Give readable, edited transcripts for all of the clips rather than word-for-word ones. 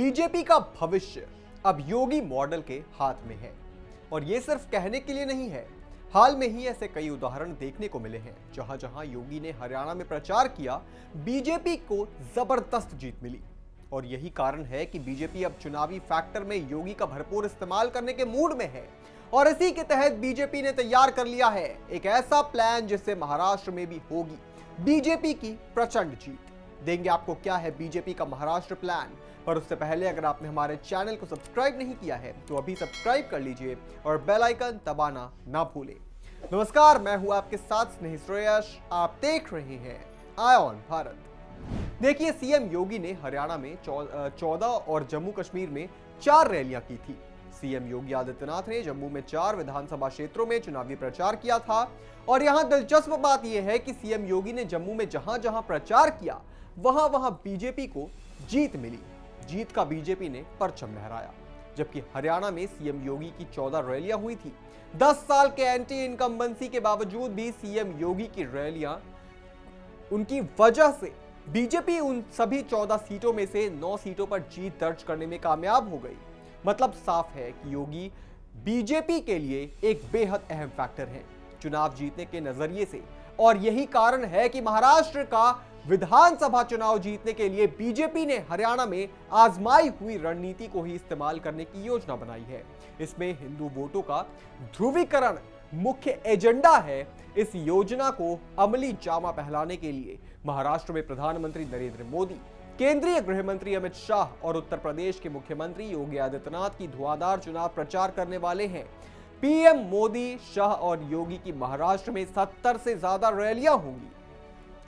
BJP का भविष्य अब योगी मॉडल के हाथ में है और ये सिर्फ कहने के लिए नहीं है। हाल में ही ऐसे कई उदाहरण देखने को मिले हैं जहां जहां योगी ने हरियाणा में प्रचार किया, बीजेपी को जबरदस्त जीत मिली। और यही कारण है कि बीजेपी अब चुनावी फैक्टर में योगी का भरपूर इस्तेमाल करने के मूड में है और इसी के तहत बीजेपी ने तैयार कर लिया है एक ऐसा प्लान जिससे महाराष्ट्र में भी होगी बीजेपी की प्रचंड जीत। देंगे आपको क्या है बीजेपी का महाराष्ट्र प्लान, पर उससे पहले अगर आपने हमारे चैनल को सब्सक्राइब नहीं किया है तो अभी सब्सक्राइब कर लीजिए और बेल आइकन दबाना ना भूलें। नमस्कार, मैं हूं आपके साथ स्नेही श्रेयस, आप देख रहे हैं आई ऑन भारत। देखिए, सीएम योगी ने हरियाणा में 14 और जम्मू कश्मीर में 4 रैलियां की थी। सीएम योगी आदित्यनाथ ने जम्मू में 4 विधानसभा क्षेत्रों में चुनावी प्रचार किया था और यहां दिलचस्प बात यह है कि सीएम योगी ने जम्मू में जहां जहां प्रचार किया वहां वहां बीजेपी को जीत मिली। जीत का बीजेपी ने परचम लहराया। जबकि हरियाणा में सीएम योगी की 14 रैलियां हुई थी। 10 साल के एंटी इनकम्बेंसी के बावजूद भी सीएम योगी की रैलियां, उनकी वजह से बीजेपी उन सभी 14 सीटों में से 9 सीटों पर जीत दर्ज करने में कामयाब हो गई। मतलब साफ है कि योगी बीजेपी के लिए एक बेहद अहम फैक्टर है चुनाव जीतने के नजरिए से। और यही कारण है कि महाराष्ट्र का विधानसभा चुनाव जीतने के लिए बीजेपी ने हरियाणा में आजमाई हुई रणनीति को ही इस्तेमाल करने की योजना बनाई है। इसमें हिंदू वोटों का ध्रुवीकरण मुख्य एजेंडा है। इस योजना को अमली जामा पहनाने के लिए महाराष्ट्र में प्रधानमंत्री नरेंद्र मोदी, केंद्रीय गृह मंत्री अमित शाह और उत्तर प्रदेश के मुख्यमंत्री योगी आदित्यनाथ की धुआंधार चुनाव प्रचार करने वाले हैं। पीएम मोदी, शाह और योगी की महाराष्ट्र में 70 से ज्यादा रैलियां होंगी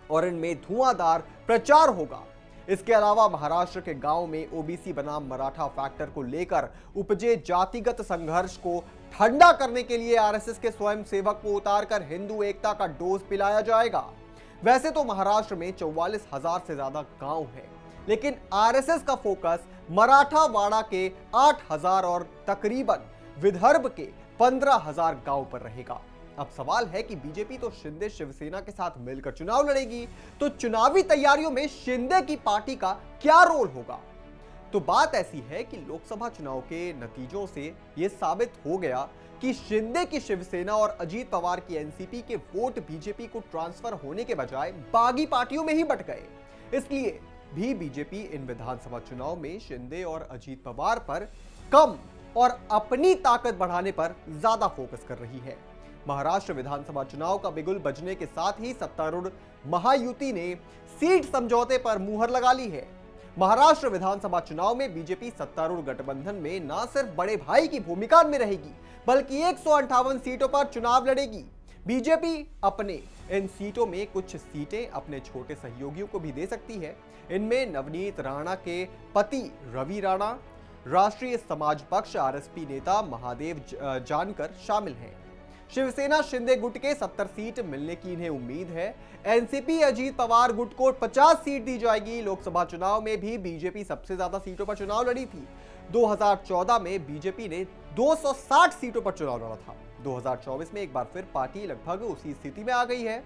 और इनमें धुआंधार प्रचार होगा। इसके अलावा महाराष्ट्र के गांव में ओबीसी बनाम मराठा फैक्टर को लेकर उपजे जातिगत संघर्ष को ठंडा करने के लिए आरएसएस के स्वयंसेवक को उतारकर हिंदू एकता का डोज पिलाया जाएगा। वैसे तो महाराष्ट्र में 44,000 से ज्यादा गांव हैं, लेकिन आरएसएस का फोकस मराठावाड़ा के 8,000 और तकरीबन विदर्भ के 15,000 गांव पर रहेगा। अब सवाल है कि बीजेपी तो शिंदे शिवसेना के साथ मिलकर चुनाव लड़ेगी, तो चुनावी तैयारियों में शिंदे की पार्टी का क्या रोल होगा? तो बात ऐसी है कि लोकसभा चुनाव के नतीजों से यह साबित हो गया कि शिंदे की शिवसेना और अजीत पवार की एनसीपी के वोट बीजेपी को ट्रांसफर होने के बजाय बागी पार्टियों में ही बट गए। इसलिए भी बीजेपी इन विधानसभा चुनाव में शिंदे और अजीत पवार पर कम और अपनी ताकत बढ़ाने पर ज्यादा फोकस कर रही है। महाराष्ट्र विधानसभा चुनाव का बिगुल बजने के साथ ही सत्तारूढ़ महायुति ने सीट समझौते पर मुहर लगा ली है। महाराष्ट्र विधानसभा चुनाव में बीजेपी सत्तारूढ़ गठबंधन में न सिर्फ बड़े भाई की भूमिका में रहेगी, बल्कि 158 सीटों पर चुनाव लड़ेगी। बीजेपी अपने इन सीटों में कुछ सीटें अपने छोटे सहयोगियों को भी दे सकती है। इनमें नवनीत राणा के पति रवि राणा, राष्ट्रीय समाज पक्ष आरएसपी नेता महादेव जानकर शामिल हैं। शिवसेना शिंदे गुट के 70 सीट मिलने की इन्हें उम्मीद है। एनसीपी अजीत पवार गुट को 50 सीट दी जाएगी। लोकसभा चुनाव में भी बीजेपी सबसे ज्यादा सीटों पर चुनाव लड़ी थी। 2014 में बीजेपी ने 260 सीटों पर चुनाव लड़ा था। 2024 में एक बार फिर पार्टी लगभग उसी स्थिति में आ गई है।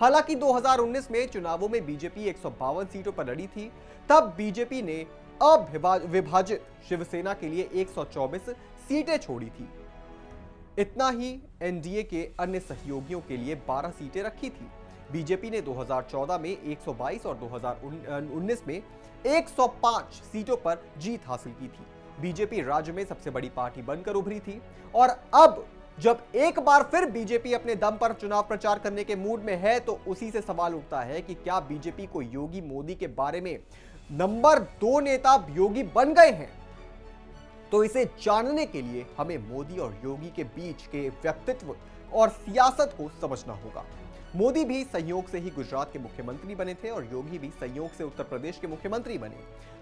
हालांकि 2019 में चुनावों में बीजेपी 152 सीटों पर लड़ी थी। तब बीजेपी ने अविभाजित शिवसेना के लिए 124 सीटें छोड़ी थी। इतना ही एनडीए के अन्य सहयोगियों के लिए 12 सीटें रखी थी। बीजेपी ने 2014 में 122 और 2019 में 105 सीटों पर जीत हासिल की थी। बीजेपी राज्य में सबसे बड़ी पार्टी बनकर उभरी थी और अब जब एक बार फिर बीजेपी अपने दम पर चुनाव प्रचार करने के मूड में है, तो उसी से सवाल उठता है कि क्या बीजेपी को योगी मोदी के बारे में नंबर 2 नेता योगी बन गए हैं? तो इसे जानने के लिए हमें मोदी और योगी के बीच के व्यक्तित्व और सियासत को समझना होगा। मोदी भी संयोग से ही गुजरात के मुख्यमंत्री बने थे और योगी भी संयोग से उत्तर प्रदेश के मुख्यमंत्री बने।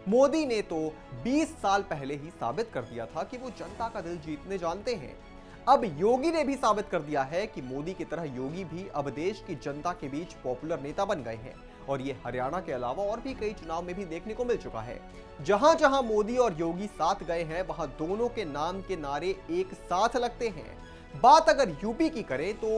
मोदी ने तो 20 साल पहले ही साबित कर दिया था कि वो जनता का दिल जीतने जानते हैं। अब योगी ने भी साबित कर दिया है कि मोदी की तरह योगी भी अब देश की जनता के बीच पॉपुलर नेता बन गए हैं और ये हरियाणा के अलावा और भी कई चुनाव में भी देखने को मिल चुका है। जहां जहां मोदी और योगी साथ गए हैं, वहां दोनों के नाम के नारे एक साथ लगते हैं। बात अगर यूपी की करें तो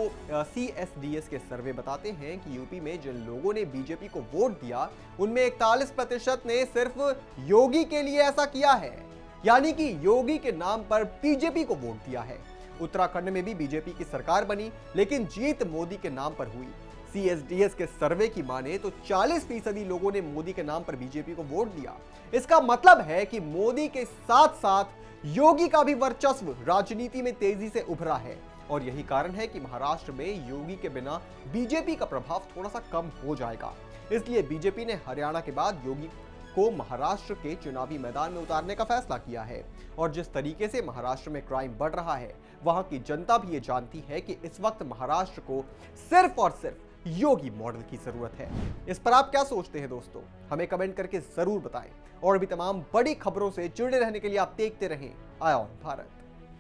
CSDS के सर्वे बताते हैं कि यूपी में जिन लोगों ने बीजेपी को वोट दिया उनमें 41% ने सिर्फ योगी के लिए ऐसा किया है, यानी कि योगी के नाम पर बीजेपी को वोट दिया है। उत्तराखंड में भी बीजेपी की सरकार बनी, लेकिन जीत मोदी के नाम पर हुई। CSDS के सर्वे की माने तो 40% लोगों ने मोदी के नाम पर बीजेपी को वोट दिया। इसका मतलब है कि मोदी के साथ साथ योगी का भी वर्चस्व राजनीति में तेजी से उभरा है, और यही कारण है कि महाराष्ट्र में योगी के बिना बीजेपी का प्रभाव थोड़ा सा कम हो जाएगा। इसलिए बीजेपी ने हरियाणा के बाद योगी को महाराष्ट्र के चुनावी मैदान में उतारने का फैसला किया है। और जिस तरीके से महाराष्ट्र में क्राइम बढ़ रहा है, वहां की जनता भी ये जानती है कि इस वक्त महाराष्ट्र को सिर्फ और सिर्फ योगी मॉडल की जरूरत है। इस पर आप क्या सोचते हैं दोस्तों, हमें कमेंट करके जरूर बताएं। और भी तमाम बड़ी खबरों से जुड़े रहने के लिए आप देखते रहें आया ऑन भारत।